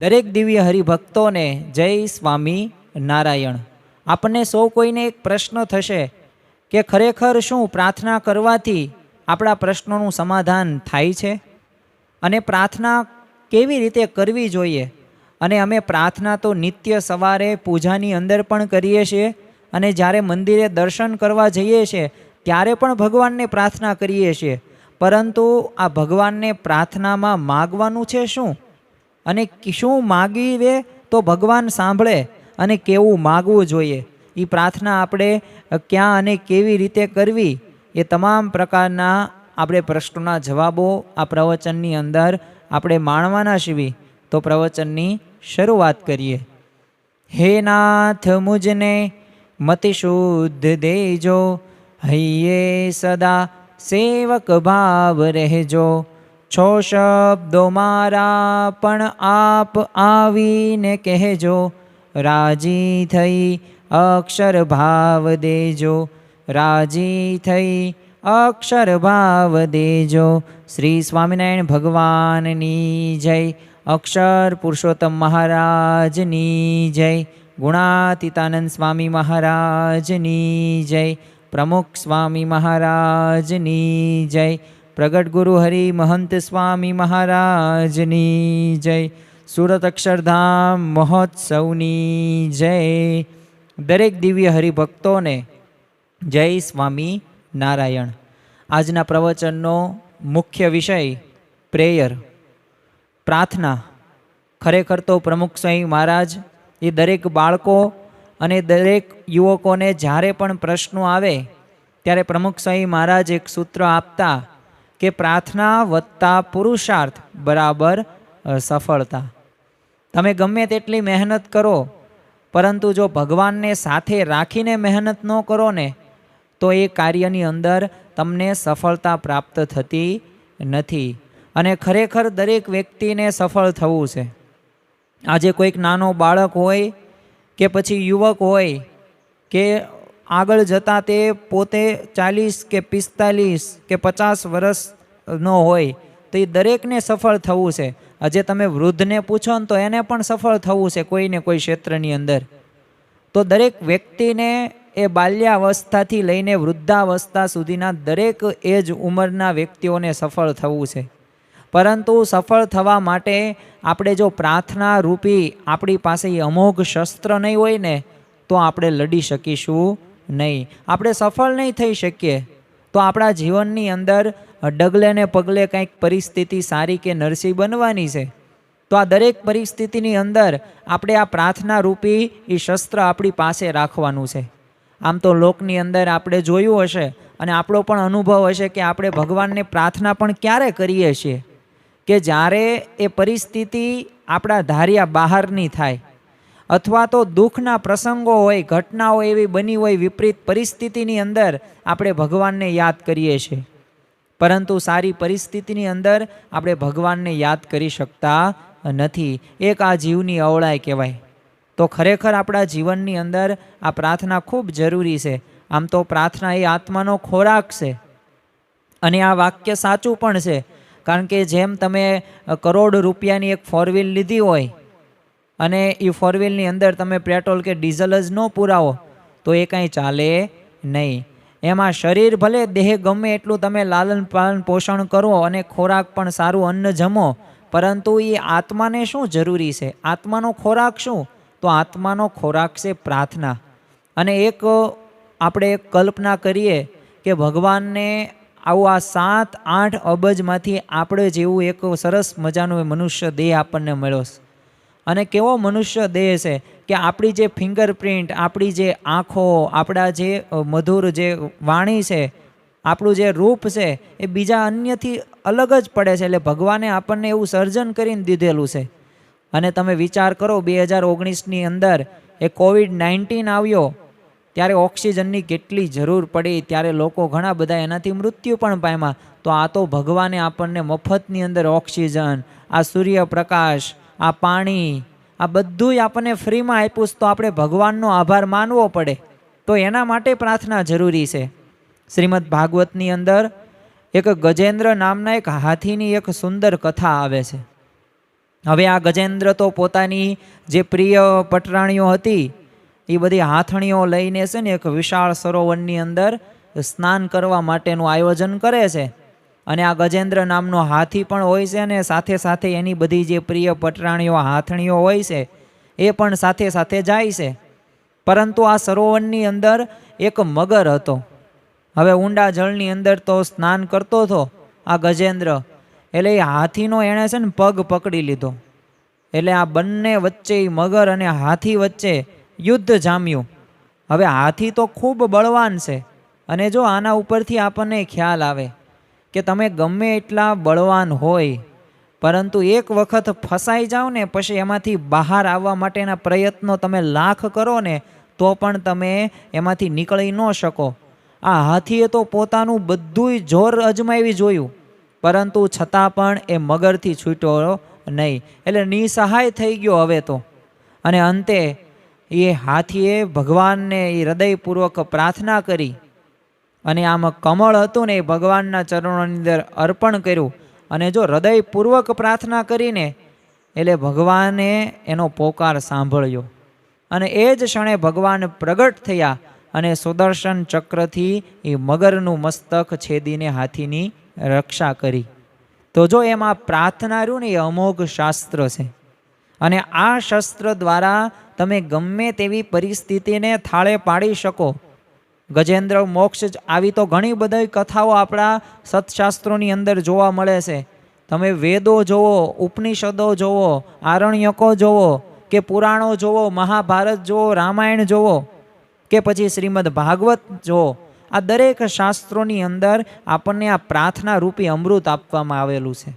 દરેક દિવ્ય હરિભક્તોને જય સ્વામી નારાયણ। આપણને સૌ કોઈને એક પ્રશ્ન થશે કે ખરેખર શું પ્રાર્થના કરવાથી આપણા પ્રશ્નોનું સમાધાન થાય છે અને પ્રાર્થના કેવી રીતે કરવી જોઈએ। અને અમે પ્રાર્થના તો નિત્ય સવારે પૂજાની અંદર પણ કરીએ છીએ અને જ્યારે મંદિરે દર્શન કરવા જઈએ છીએ ત્યારે પણ ભગવાનને પ્રાર્થના કરીએ છીએ, પરંતુ આ ભગવાનને પ્રાર્થનામાં માગવાનું છે શું અને શું માગીએ તો ભગવાન સાંભળે અને કેવું માગવું જોઈએ, એ પ્રાર્થના આપણે ક્યાં અને કેવી રીતે કરવી, એ તમામ પ્રકારના આપણે પ્રશ્નોના જવાબો આ પ્રવચનની અંદર આપણે માણવાના છીએ। તો પ્રવચનની શરૂઆત કરીએ। હે નાથ મુજને મતિ શુદ્ધ દેજો, હૈયે સદા સેવક ભાવ રહેજો। છો શબ્દો મારા પણ આપ આવીને કહેજો, રાજી થઈ અક્ષર ભાવ દેજો, રાજી થઈ અક્ષર ભાવ દેજો। શ્રી સ્વામિનારાયણ ભગવાનની જય। અક્ષર પુરુષોત્તમ મહારાજની જય। ગુણાતીતાનંદ સ્વામી મહારાજની જય। પ્રમુખ સ્વામી મહારાજની જય। પ્રગટ ગુરુ હરિ મહંત સ્વામી મહારાજની જય। સુરત અક્ષરધામ મહોત્સવની જય। દરેક દિવ્ય હરિભક્તોને જય સ્વામી નારાયણ। આજના પ્રવચનનો મુખ્ય વિષય પ્રેયર, પ્રાર્થના। ખરેખર તો પ્રમુખ સ્વામી મહારાજ એ દરેક બાળકો અને દરેક યુવકોને જ્યારે પણ પ્રશ્નો આવે ત્યારે પ્રમુખ સ્વામી મહારાજ એક સૂત્ર આપતા કે પ્રાર્થના વત્તા પુરુષાર્થ બરાબર સફળતા। તમે ગમે તેટલી મહેનત કરો, પરંતુ જો ભગવાનને સાથે રાખીને મહેનત ન કરો ને તો એ કાર્યની અંદર તમને સફળતા પ્રાપ્ત થતી નથી। અને ખરેખર દરેક વ્યક્તિને સફળ થવું છે। આજે કોઈક નાનો બાળક હોય કે પછી યુવક હોય કે આગળ જતાં તે પોતે 40 કે 45 કે 50 વર્ષનો હોય તો એ દરેકને સફળ થવું છે। આજે તમે વૃદ્ધને પૂછો ને તો એને પણ સફળ થવું છે કોઈને કોઈ ક્ષેત્રની અંદર। તો દરેક વ્યક્તિને એ બાલ્યાવસ્થાથી લઈને વૃદ્ધાવસ્થા સુધીના દરેક એજ ઉંમરના વ્યક્તિઓને સફળ થવું છે, પરંતુ સફળ થવા માટે આપણે જો પ્રાર્થના રૂપી આપણી પાસે અમોઘ શસ્ત્ર નહીં હોય ને તો આપણે લડી શકીશું નહીં, આપણે સફળ નહીં થઈ શકીએ। તો આપણા જીવનની અંદર ડગલે ને પગલે કંઈક પરિસ્થિતિ સારી કે નરસી બનવાની છે। તો આ દરેક પરિસ્થિતિની અંદર આપણે આ પ્રાર્થના રૂપી એ શસ્ત્ર આપણી પાસે રાખવાનું છે। આમ તો લોકની અંદર આપણે જોયું હશે અને આપણો પણ અનુભવ હશે કે આપણે ભગવાનને પ્રાર્થના પણ ક્યારે કરીએ છીએ કે જ્યારે એ પરિસ્થિતિ આપણા ધાર્યા બહારની થાય, અથવા તો દુઃખના પ્રસંગો હોય, ઘટનાઓ એવી બની હોય, વિપરીત પરિસ્થિતિની અંદર આપણે ભગવાનને યાદ કરીએ છીએ, પરંતુ સારી પરિસ્થિતિની અંદર આપણે ભગવાનને યાદ કરી શકતા નથી। એક આ જીવની અવળાઈ કહેવાય। તો ખરેખર આપણા જીવનની અંદર આ પ્રાર્થના ખૂબ જરૂરી છે। આમ તો પ્રાર્થના એ આત્માનો ખોરાક છે અને આ વાક્ય સાચું પણ છે, કારણ કે જેમ તમે કરોડ રૂપિયાની એક 4 વ્હીલ લીધી હોય અને એ 4 વ્હીલની અંદર તમે પેટ્રોલ કે ડીઝલ જ ન પુરાવો તો એ કાંઈ ચાલે નહીં। એમાં શરીર ભલે દેહ ગમે એટલું તમે લાલન પાલન પોષણ કરો અને ખોરાક પણ સારું અન્ન જમો, પરંતુ એ આત્માને શું જરૂરી છે? આત્માનો ખોરાક શું? તો આત્માનો ખોરાક છે પ્રાર્થના। અને એક આપણે એક કલ્પના કરીએ કે ભગવાનને આવું આ 7-8 અબજમાંથી આપણે જેવું એક સરસ મજાનો મનુષ્ય દેહ આપણને મળ્યો છે, અને કેવો મનુષ્ય દેહ છે કે આપણી જે ફિંગરપ્રિન્ટ, આપણી જે આંખો, આપણા જે મધુર જે વાણી છે, આપણું જે રૂપ છે એ બીજા અન્યથી અલગ જ પડે છે। એટલે ભગવાને આપણને એવું સર્જન કરીને દીધેલું છે। અને તમે વિચાર કરો 2019ની અંદર એ COVID-19 આવ્યો ત્યારે ઓક્સિજનની કેટલી જરૂર પડી, ત્યારે લોકો ઘણા બધા એનાથી મૃત્યુ પણ પામ્યા। તો આ તો ભગવાને આપણને મફતની અંદર ઓક્સિજન, આ સૂર્યપ્રકાશ, આ પાણી, આ બધું આપણને ફ્રીમાં આપ્યું છે, તો આપણે ભગવાનનો આભાર માનવો પડે। તો એના માટે પ્રાર્થના જરૂરી છે। શ્રીમદ ભાગવતની અંદર એક ગજેન્દ્ર નામના એક હાથીની એક સુંદર કથા આવે છે। હવે આ ગજેન્દ્ર તો પોતાની જે પ્રિય પટરાણીઓ હતી એ બધી હાથણીઓ લઈને છે ને એક વિશાળ સરોવરની અંદર સ્નાન કરવા માટેનું આયોજન કરે છે. અને આ ગજેન્દ્ર નામનો હાથી પણ હોય છે અને સાથે સાથે એની બધી જે પ્રિય પટરાણીઓ હાથણીઓ હોય છે એ પણ સાથે સાથે જાય છે. પરંતુ આ સરોવરની અંદર એક મગર હતો. હવે ઊંડા જળની અંદર તો સ્નાન કરતો હતો આ ગજેન્દ્ર, એટલે એ હાથીનો એણે છે ને પગ પકડી લીધો. એટલે આ બંને વચ્ચે મગર અને હાથી વચ્ચે યુદ્ધ જામ્યું. હવે હાથી તો ખૂબ બળવાન છે, અને જો આના ઉપરથી આપણને ખ્યાલ આવે કે તમે ગમે એટલા બળવાન હોય પરંતુ એક વખત ફસાઈ જાઓ ને પછી એમાંથી બહાર આવવા માટેના પ્રયત્નો તમે લાખ કરો ને તો પણ તમે એમાંથી નીકળી ન શકો. આ હાથીએ તો પોતાનું બધુંય જોર અજમાવી જોયું, પરંતુ છતાં પણ એ મગરથી છૂટ્યો નહીં. એટલે નિસહાય થઈ ગયો હવે તો. અને અંતે એ હાથીએ ભગવાનને એ હૃદયપૂર્વક પ્રાર્થના કરી અને આમ કમળ હતું ને એ ભગવાનના ચરણોની અંદર અર્પણ કર્યું. અને જો હૃદયપૂર્વક પ્રાર્થના કરીને એટલે ભગવાને એનો પોકાર સાંભળ્યો અને એ જ ક્ષણે ભગવાન પ્રગટ થયા અને સુદર્શન ચક્રથી એ મગરનું મસ્તક છેદીને હાથીની રક્ષા કરી. તો જો એમાં પ્રાર્થના રહ્યું ને એ અમોઘ શાસ્ત્ર છે, અને આ શસ્ત્ર દ્વારા તમે ગમે તેવી પરિસ્થિતિને થાળે પાડી શકો. ગજેન્દ્ર મોક્ષ આવી તો ઘણી બધી કથાઓ આપણા સત્શાસ્ત્રોની અંદર જોવા મળે છે. તમે વેદો જોવો, ઉપનિષદો જોવો, આરણ્યકો જોવો કે પુરાણો જોવો, મહાભારત જોવો, રામાયણ જોવો કે પછી શ્રીમદ ભાગવત જોવો, આ દરેક શાસ્ત્રોની અંદર આપણને આ પ્રાર્થના રૂપી અમૃત આપવામાં આવેલું છે.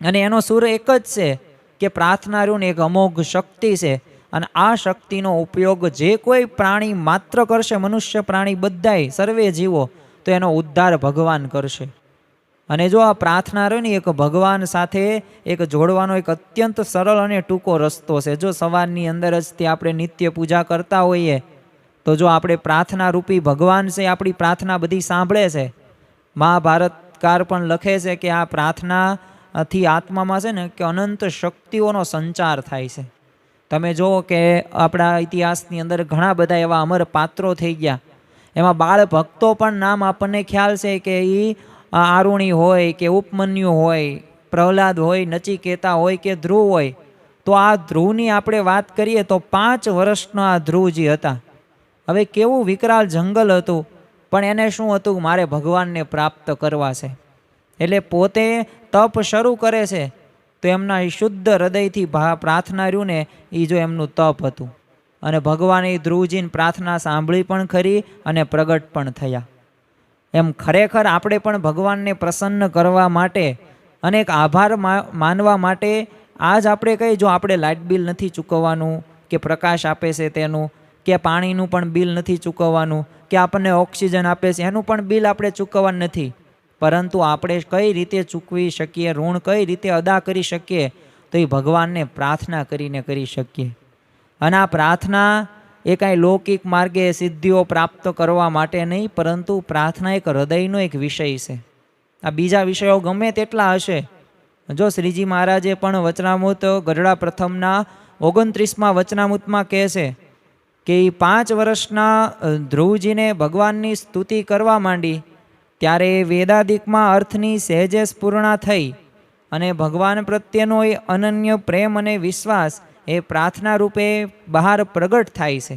અને એનો સૂર એક જ છે કે પ્રાર્થના રૂને એક અમોઘ શક્તિ છે. અને આ શક્તિનો ઉપયોગ જે કોઈ પ્રાણી માત્ર કરશે, મનુષ્ય પ્રાણી બધાય સર્વે જીવો, તો એનો ઉદ્ધાર ભગવાન કરશે. અને જો આ પ્રાર્થના રહ્યો ને એક ભગવાન સાથે એક જોડવાનો એક અત્યંત સરળ અને ટૂંકો રસ્તો છે. જો સવારની અંદર જ તે આપણે નિત્ય પૂજા કરતા હોઈએ તો જો આપણે પ્રાર્થના રૂપી ભગવાન છે આપણી પ્રાર્થના બધી સાંભળે છે. મહાભારતકાર પણ લખે છે કે આ પ્રાર્થનાથી આત્મામાં છે ને કે અનંત શક્તિઓનો સંચાર થાય છે. તમે જુઓ કે આપણા ઇતિહાસની અંદર ઘણા બધા એવા અમર પાત્રો થઈ ગયા. એમાં બાળ ભક્તો પણ નામ આપણને ખ્યાલ છે કે એ આરુણી હોય કે ઉપમન્યુ હોય, પ્રહલાદ હોય, નચિકેતા હોય કે ધ્રુવ હોય. તો આ ધ્રુવની આપણે વાત કરીએ તો 5 વર્ષના આ ધ્રુવજી હતા. હવે કેવું વિકરાળ જંગલ હતું, પણ એને શું હતું, મારે ભગવાનને પ્રાપ્ત કરવા છે. એટલે પોતે તપ શરૂ કરે છે તો એમના શુદ્ધ હૃદયથી પ્રાર્થના રહ્યું ને એ જો એમનું તપ હતું. અને ભગવાને ધ્રુવજીની પ્રાર્થના સાંભળી પણ ખરી અને પ્રગટ પણ થયા. એમ ખરેખર આપણે પણ ભગવાનને પ્રસન્ન કરવા માટે અને એક આભાર માનવા માટે આજ આપણે કહી, જો આપણે લાઇટ બિલ નથી ચૂકવવાનું કે પ્રકાશ આપે છે તેનું, કે પાણીનું પણ બિલ નથી ચૂકવવાનું, કે આપણને ઓક્સિજન આપે છે એનું પણ બિલ આપણે ચૂકવવાનું નથી, પરંતુ આપણે કઈ રીતે ચૂકવી શકીએ, ઋણ કઈ રીતે અદા કરી શકીએ, તો એ ભગવાનને પ્રાર્થના કરીને કરી શકીએ. અને આ પ્રાર્થના એ કાંઈ લૌકિક માર્ગે સિદ્ધિઓ પ્રાપ્ત કરવા માટે નહીં, પરંતુ પ્રાર્થના એક હૃદયનો એક વિષય છે. આ બીજા વિષયો ગમે તેટલા હશે. જો શ્રીજી મહારાજે પણ વચનામૃત ગઢડા પ્રથમના 29મા વચનામૃતમાં કહે છે કે એ 5 વર્ષના ધ્રુવજીને ભગવાનની સ્તુતિ કરવા માંડી ત્યારે વેદાદિકમાં અર્થની સહેજે સ્ફૂર્ણા થઈ અને ભગવાન પ્રત્યેનો એ અનન્ય પ્રેમ અને વિશ્વાસ એ પ્રાર્થના રૂપે બહાર પ્રગટ થાય છે.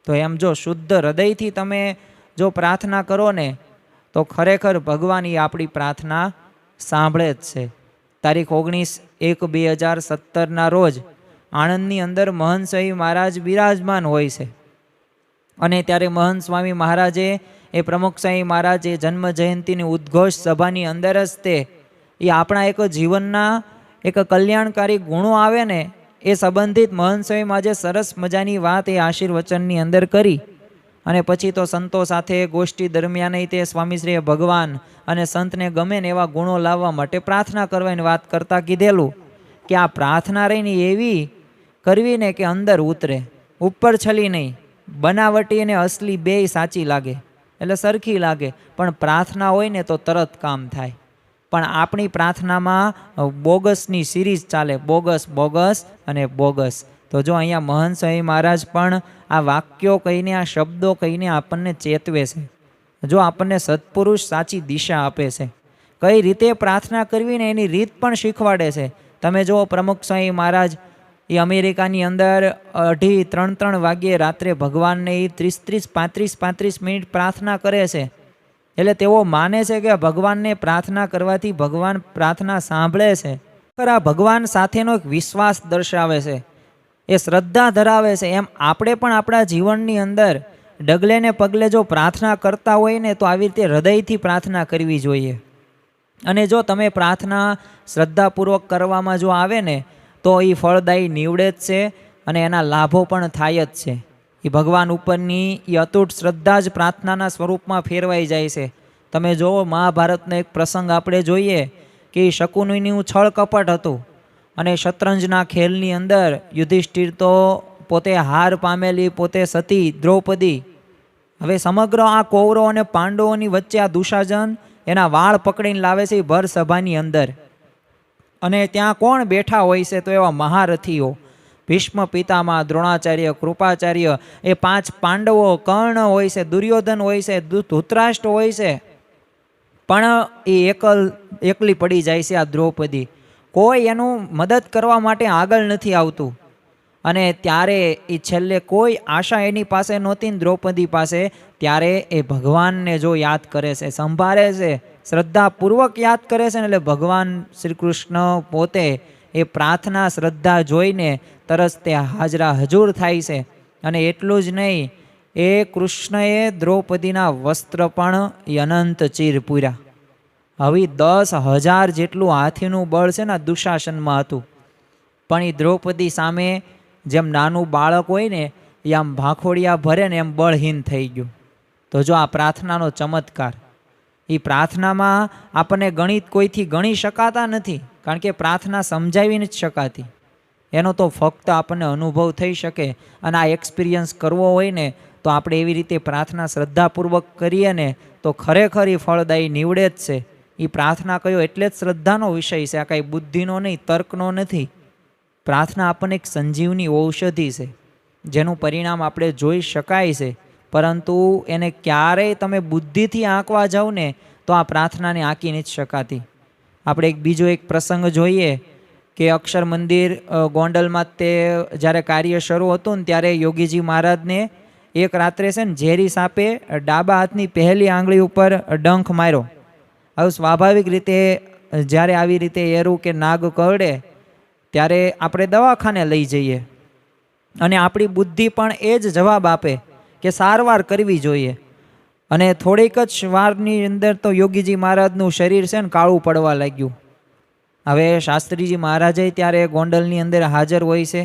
તો એમ જો શુદ્ધ હૃદયથી તમે જો પ્રાર્થના કરો ને તો ખરેખર ભગવાન એ આપણી પ્રાર્થના સાંભળે જ છે. તારીખ 19/1/2017 રોજ આણંદની અંદર મહંત સ્વામી મહારાજ બિરાજમાન હોય છે. અને ત્યારે મહંત સ્વામી મહારાજે એ પ્રમુખ સ્વામી મહારાજે જન્મ જયંતિની ઉદ્ઘોષ સભાની અંદર જ તે એ આપણા એક જીવનના એક કલ્યાણકારી ગુણો આવે ને એ સંબંધિત મહંત સ્વામી મહારાજે સરસ મજાની વાત એ આશીર્વચનની અંદર કરી. અને પછી તો સંતો સાથે ગોષ્ઠી દરમિયાન તે સ્વામીશ્રીએ ભગવાન અને સંતને ગમે ને એવા ગુણો લાવવા માટે પ્રાર્થના કરવાની વાત કરતા કીધેલું કે આ પ્રાર્થના રહીને એવી કરવી ને કે અંદર ઉતરે, ઉપર છલી નહીં. બનાવટી અને અસલી બેય સાચી લાગે એટલે સરખી લાગે, પણ પ્રાર્થના હોય ને તો તરત કામ થાય. પણ આપણી પ્રાર્થનામાં બોગસની સિરીઝ ચાલે, બોગસ બોગસ અને બોગસ. તો જો અહીંયા મહંત સ્વામી મહારાજ પણ આ વાક્યો કહીને, આ શબ્દો કહીને આપણને ચેતવે છે. જો આપણને સત્પુરુષ સાચી દિશા આપે છે, કઈ રીતે પ્રાર્થના કરવી ને એની રીત પણ શીખવાડે છે. તમે જુઓ પ્રમુખ સ્વામી મહારાજ એ અમેરિકાની અંદર 2:30-3 વાગ્યે રાત્રે ભગવાનને એ 30-35 મિનિટ પ્રાર્થના કરે છે. એટલે તેઓ માને છે કે ભગવાનને પ્રાર્થના કરવાથી ભગવાન પ્રાર્થના સાંભળે છે. પર આ ભગવાન સાથેનો એક વિશ્વાસ દર્શાવે છે, એ શ્રદ્ધા ધરાવે છે. એમ આપણે પણ આપણા જીવનની અંદર ડગલે ને પગલે જો પ્રાર્થના કરતા હોય ને, તો આવી રીતે હૃદયથી પ્રાર્થના કરવી જોઈએ. અને જો તમે પ્રાર્થના શ્રદ્ધાપૂર્વક કરવામાં જો આવે ને, તો એ ફળદાયી નીવડે જ છે અને એના લાભો પણ થાય જ છે. એ ભગવાન ઉપરની એ અતૂટ શ્રદ્ધા જ પ્રાર્થનાના સ્વરૂપમાં ફેરવાઈ જાય છે. તમે જુઓ મહાભારતનો એક પ્રસંગ આપણે જોઈએ કે શકુનીનું છળ કપટ હતું અને શતરંજના ખેલની અંદર યુધિષ્ઠિર તો પોતે હાર પામેલી, પોતે સતી દ્રૌપદી, હવે સમગ્ર આ કૌરવો અને પાંડવોની વચ્ચે આ દુશાસન એના વાળ પકડીને લાવે છે ભર સભાની અંદર. અને ત્યાં કોણ બેઠા હોય છે? તો એવા મહારથીઓ, ભીષ્મ પિતામહ, દ્રોણાચાર્ય, કૃપાચાર્ય, એ 5 પાંડવો, કર્ણ હોય છે, દુર્યોધન હોય છે, ધૃતરાષ્ટ્ર હોય છે. પણ એ એકલી પડી જાય છે આ દ્રૌપદી. કોઈ એનું મદદ કરવા માટે આગળ નથી આવતું. અને ત્યારે એ છેલ્લે કોઈ આશા એની પાસે નહોતી ને દ્રૌપદી પાસે, ત્યારે એ ભગવાનને જો યાદ કરે છે, સંભાળે છે, શ્રદ્ધાપૂર્વક યાદ કરે છે ને, એટલે ભગવાન શ્રી કૃષ્ણ પોતે એ પ્રાર્થના શ્રદ્ધા જોઈને તરત તે હાજરા હજૂર થાય છે. અને એટલું જ નહીં, એ કૃષ્ણએ દ્રૌપદીના વસ્ત્ર પણ એ અનંત ચીર પૂર્યા. હવે 10,000 જેટલું હાથીનું બળ છે ને દુશાસનમાં હતું, પણ એ દ્રૌપદી સામે જેમ નાનું બાળક હોય ને એ આમ ભાખોડિયા ભરે ને એમ બળહીન થઈ ગયું. તો જો આ પ્રાર્થનાનો ચમત્કાર, એ પ્રાર્થનામાં આપણને ગણિત કોઈથી ગણી શકાતા નથી, કારણ કે પ્રાર્થના સમજાવી નથી શકાતી. એનો તો ફક્ત આપણને અનુભવ થઈ શકે. અને આ એક્સપિરિયન્સ કરવો હોય ને, તો આપણે એવી રીતે પ્રાર્થના શ્રદ્ધાપૂર્વક કરીએ ને, તો ખરેખર એ ફળદાયી નીવડે જ છે. એ પ્રાર્થના કયો એટલે જ શ્રદ્ધાનો વિષય છે, આ કાંઈ બુદ્ધિનો નહીં, તર્કનો નથી. પ્રાર્થના આપણને એક સંજીવની ઔષધિ છે, જેનું પરિણામ આપણે જોઈ શકાય છે. પરંતુ એને ક્યારેય તમે બુદ્ધિથી આંકવા જાઓ ને, તો આ પ્રાર્થનાને આંકી નથી શકાતી. આપણે બીજો એક પ્રસંગ જોઈએ કે અક્ષર મંદિર ગોંડલમાં તે જ્યારે કાર્ય શરૂ હતું ને, ત્યારે યોગીજી મહારાજને એક રાત્રે છે ને ઝેરી સાપે ડાબા હાથની પહેલી આંગળી ઉપર ડંખ માર્યો. હવે સ્વાભાવિક રીતે જ્યારે આવી રીતે એરું કે નાગ કરડે ત્યારે આપણે દવાખાને લઈ જઈએ, અને આપણી બુદ્ધિ પણ એ જ જવાબ આપે કે સારવાર કરવી જોઈએ. અને થોડીક જ વારની અંદર તો યોગીજી મહારાજનું શરીર છે ને કાળું પડવા લાગ્યું. હવે શાસ્ત્રીજી મહારાજે ત્યારે ગોંડલની અંદર હાજર હોય છે,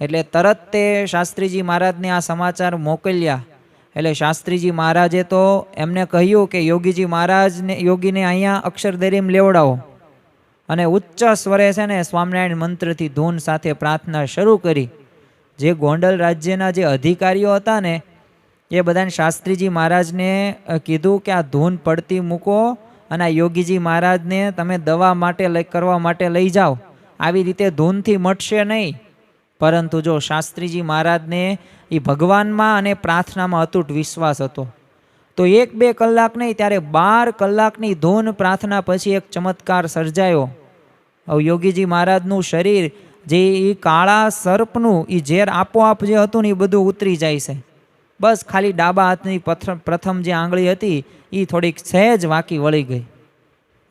એટલે તરત તે શાસ્ત્રીજી મહારાજને આ સમાચાર મોકલ્યા. એટલે શાસ્ત્રીજી મહારાજે તો એમને કહ્યું કે યોગીજી મહારાજને, યોગીને અહીંયા અક્ષરધારીમાં લેવડાવો. અને ઉચ્ચ સ્વરે છે ને સ્વામિનારાયણ મંત્રથી ધૂન સાથે પ્રાર્થના શરૂ કરી. જે ગોંડલ રાજ્યના જે અધિકારીઓ હતા ને, એ બધાને શાસ્ત્રીજી મહારાજને કીધું કે આ ધૂન પડતી મૂકો અને આ યોગીજી મહારાજને તમે દવા માટે કરવા માટે લઈ જાઓ. આવી રીતે ધૂનથી મટશે નહીં. પરંતુ જો શાસ્ત્રીજી મહારાજને એ ભગવાનમાં અને પ્રાર્થનામાં અતૂટ વિશ્વાસ હતો, તો 1-2 કલાક નહીં, ત્યારે 12 કલાકની ધૂન પ્રાર્થના પછી એક ચમત્કાર સર્જાયો. હવે યોગીજી મહારાજનું શરીર જે એ કાળા સર્પનું એ ઝેર આપોઆપ જે હતું ને એ બધું ઉતરી જાય છે. બસ ખાલી ડાબા હાથની પ્રથમ જે આંગળી હતી એ થોડીક સહેજ વાંકી વળી ગઈ.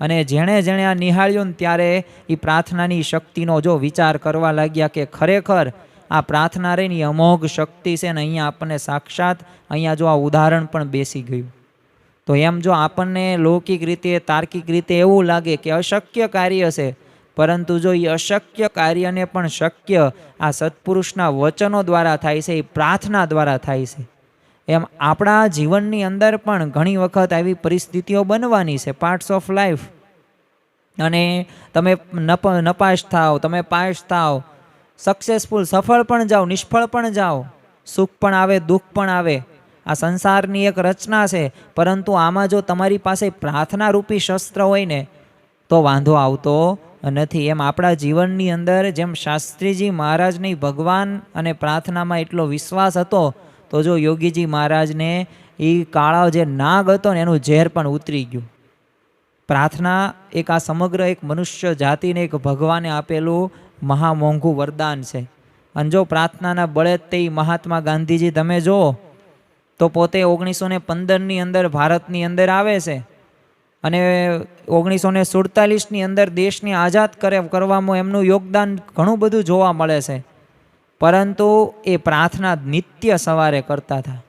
અને જેણે આ નિહાળ્યું ને, ત્યારે એ પ્રાર્થનાની શક્તિનો જો વિચાર કરવા લાગ્યા કે ખરેખર આ પ્રાર્થના રહીને અમોઘ શક્તિ છે ને, અહીંયા આપણને સાક્ષાત અહીંયા જો આ ઉદાહરણ પણ બેસી ગયું. તો એમ જો આપણને લૌકિક રીતે, તાર્કિક રીતે એવું લાગે કે અશક્ય કાર્ય છે, પરંતુ જો એ અશક્ય કાર્યને પણ શક્ય આ સત્પુરુષના વચનો દ્વારા થાય છે, એ પ્રાર્થના દ્વારા થાય છે. એમ આપણા જીવનની અંદર પણ ઘણી વખત આવી પરિસ્થિતિઓ બનવાની છે, પાર્ટ્સ ઓફ લાઈફ. અને તમે નપાસ થાવ, તમે પાસ થાવ, સક્સેસફુલ સફળ પણ જાઓ, નિષ્ફળ પણ જાઓ, સુખ પણ આવે, દુઃખ પણ આવે. આ સંસારની એક રચના છે. પરંતુ આમાં જો તમારી પાસે પ્રાર્થના રૂપી શસ્ત્ર હોય ને, તો વાંધો આવતો નથી. એમ આપણા જીવનની અંદર જેમ શાસ્ત્રીજી મહારાજની ભગવાન અને પ્રાર્થનામાં એટલો વિશ્વાસ હતો, તો જો યોગીજી મહારાજને એ કાળા જે નાગ હતો ને એનું ઝેર પણ ઉતરી ગયું. પ્રાર્થના એક આ સમગ્ર એક મનુષ્ય જાતિને એક ભગવાને આપેલું મહામોંઘું વરદાન છે. અને જો પ્રાર્થનાના બળે તે મહાત્મા ગાંધીજી તમે જુઓ તો પોતે 1915ની અંદર ભારતની અંદર આવે છે અને 1947ની અંદર દેશને આઝાદ કરવામાં એમનું યોગદાન ઘણું બધું જોવા મળે છે. પરંતુ એ પ્રાર્થના નિત્ય સવારે કરતા હતા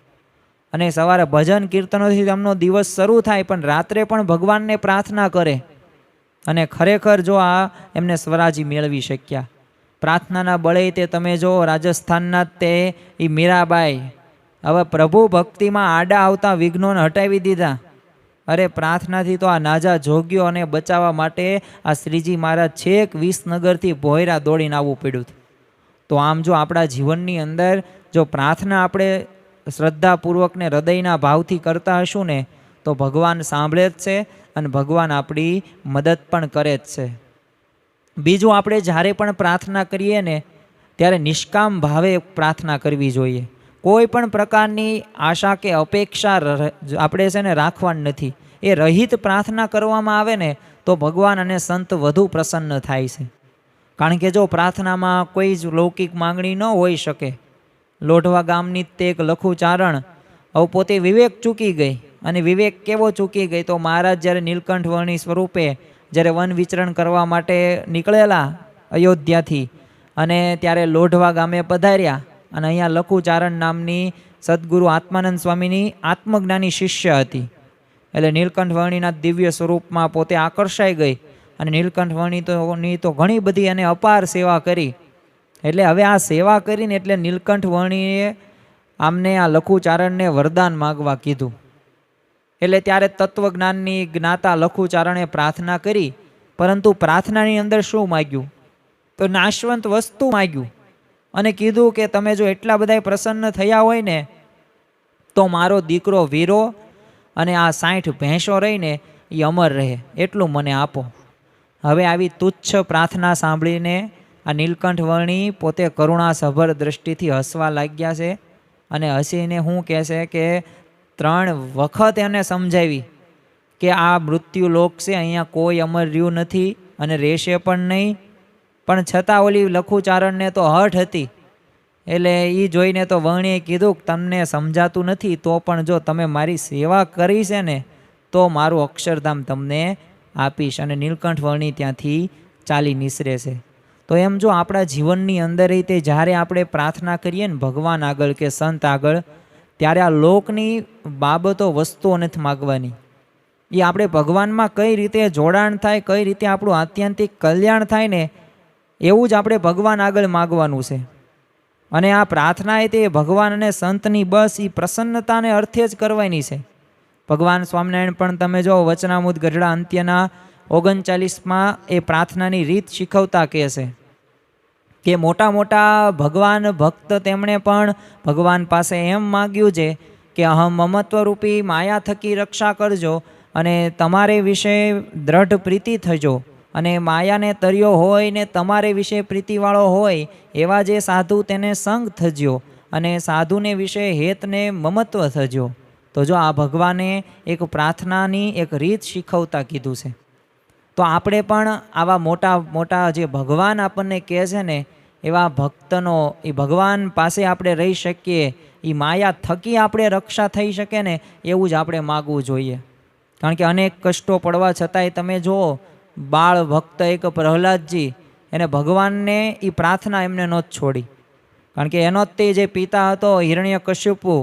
અને સવારે ભજન કીર્તનોથી એમનો દિવસ શરૂ થાય, પણ રાત્રે પણ ભગવાનને પ્રાર્થના કરે અને ખરેખર જો આ એમને સ્વરાજી મેળવી શક્યા. પ્રાર્થનાના બળે તે તમે જો રાજસ્થાનના તે એ મીરાબાઈ હવે પ્રભુ ભક્તિમાં આડા આવતા વિઘ્નોને હટાવી દીધા. અરે પ્રાર્થનાથી તો આ નાજા જોગ્યો અને બચાવવા માટે આ શ્રીજી મહારાજ છેક વિસનગરથી ભોયરા દોડીને આવવું પડ્યું. તો આમ જો આપણા જીવનની અંદર જો પ્રાર્થના આપણે શ્રદ્ધાપૂર્વકને હૃદયના ભાવથી કરતા હશું ને તો ભગવાન સાંભળે જ છે અને ભગવાન આપણી મદદ પણ કરે જ છે. બીજું, આપણે જ્યારે પણ પ્રાર્થના કરીએ ને ત્યારે નિષ્કામ ભાવે પ્રાર્થના કરવી જોઈએ. કોઈ પણ પ્રકારની આશા કે અપેક્ષા આપણે છે ને રાખવાની નથી. એ રહિત પ્રાર્થના કરવામાં આવે ને તો ભગવાન અને સંત વધુ પ્રસન્ન થાય છે. કારણ કે જો પ્રાર્થનામાં કોઈ જ લૌકિક માંગણી ન હોઈ શકે. લોઢવા ગામની તે એક લખુચારણ હવે પોતે વિવેક ચૂકી ગઈ. અને વિવેક કેવો ચૂકી ગઈ? તો મહારાજ જ્યારે નીલકંઠ વર્ણી સ્વરૂપે જ્યારે વન વિચરણ કરવા માટે નીકળેલા અયોધ્યાથી અને ત્યારે લોઢવા ગામે પધાર્યા અને અહીંયા લખુચારણ નામની સદગુરુ આત્માનંદ સ્વામીની આત્મજ્ઞાની શિષ્ય હતી. એટલે નીલકંઠ વર્ણીના દિવ્ય સ્વરૂપમાં પોતે આકર્ષાઈ ગઈ અને નીલકંઠ વર્ણીની તો ઘણી બધી એને અપાર સેવા કરી. એટલે હવે આ સેવા કરીને એટલે નીલકંઠ વર્ણીએ આમને આ લખુચારણને વરદાન માગવા કીધું. એટલે ત્યારે તત્વજ્ઞાનની જ્ઞાતા લખુચારણે પ્રાર્થના કરી, પરંતુ પ્રાર્થનાની અંદર શું માગ્યું? તો નાશવંત વસ્તુ માગ્યું અને કીધું કે તમે જો એટલા બધા પ્રસન્ન થયા હોય ને તો મારો દીકરો વીરો અને આ 60 ભેંસો રહીને એ અમર રહે એટલું મને આપો. હવે આવી તુચ્છ પ્રાર્થના સાંભળીને આ નીલકંઠ વર્ણી પોતે કરુણાસભર દ્રષ્ટિથી હસવા લાગ્યા છે અને હસીને શું કહે છે કે 3 વખત એને સમજાવી કે આ મૃત્યુ લોક છે, અહીંયા કોઈ અમર રહ્યું નથી અને રહેશે પણ નહીં. પણ છતાં ઓલી લખુચારણને તો હઠ હતી. એટલે એ જોઈને તો વર્ણીએ કીધું કે તમને સમજાતું નથી તો પણ જો તમે મારી સેવા કરી છે ને તો મારું અક્ષરધામ તમને આપીશ. અને નીલકંઠ વર્ણી ત્યાંથી ચાલી નિસરે છે. તો એમ જો આપણા જીવનની અંદર રીતે જ્યારે આપણે પ્રાર્થના કરીએ ને ભગવાન આગળ કે સંત આગળ, ત્યારે આ લોકની બાબતો વસ્તુઓ નથી માગવાની. એ આપણે ભગવાનમાં કઈ રીતે જોડાણ થાય, કઈ રીતે આપણું આત્યંતિક કલ્યાણ થાય ને એવું જ આપણે ભગવાન આગળ માગવાનું છે. અને આ પ્રાર્થના એ તે ભગવાન અને સંતની બસ એ પ્રસન્નતાને અર્થે જ કરવાની છે. ભગવાન સ્વામિનારાયણ પણ તમે જો વચનામૃત ગઢડા અંત્યના 39માં એ પ્રાર્થનાની રીત શીખવતા કહે છે કે મોટા મોટા ભગવાન ભક્ત તેમણે પણ ભગવાન પાસે એમ માગ્યું છે કે અહમ મમત્વરૂપી માયા થકી રક્ષા કરજો અને તમારે વિશે દ્રઢ પ્રીતિ થજો અને માયાને તર્યો હોય ને તમારે વિશે પ્રીતિવાળો હોય એવા જે સાધુ તેને સંગ થજો અને સાધુને વિશે હેતને મમત્વ થજો. તો જો આ ભગવાને એક પ્રાર્થનાની એક રીત શીખવતા કીધું છે. તો આપણે પણ આવા મોટા મોટા જે ભગવાન આપણને કહે છે ને એવા ભક્તનો એ ભગવાન પાસે આપણે રહી શકીએ, એ માયા થકી આપણે રક્ષા થઈ શકે ને એવું જ આપણે માગવું જોઈએ. કારણ કે અનેક કષ્ટો પડવા છતાંય તમે જુઓ બાળ ભક્ત એક પ્રહલાદજી એને ભગવાનને એ પ્રાર્થના એમને નહોતી છોડી. કારણ કે એનો જ તે જે પિતા હતો હિરણ્યકશ્યપુ,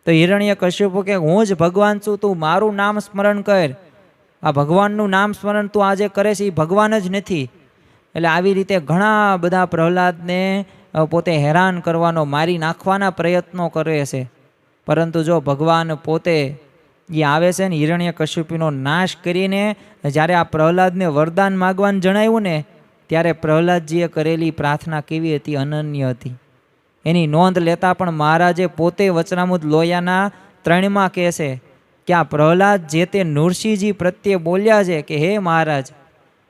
તો હિરણ્યકશ્યપુ કે હું જ ભગવાન છું, તું મારું નામ સ્મરણ કર. આ ભગવાનનું નામ સ્મરણ તું આજે કરે છે એ ભગવાન જ નથી. એટલે આવી રીતે ઘણા બધા પ્રહલાદને પોતે હેરાન કરવાનો, મારી નાખવાના પ્રયત્નો કરે છે. પરંતુ જો ભગવાન પોતે એ આવે છે ને હિરણ્યકશ્યપુનો નાશ કરીને જ્યારે આ પ્રહલાદને વરદાન માગવાનું જણાવ્યું ને ત્યારે પ્રહલાદજીએ કરેલી પ્રાર્થના કેવી હતી? અનન્ય હતી. એની નોંધ લેતા પણ મહારાજે પોતે વચનામૃત લોયાના 3માં કહે છે કે આ પ્રહલાદ જે તે નૃસિંહજી પ્રત્યે બોલ્યા છે કે હે મહારાજ,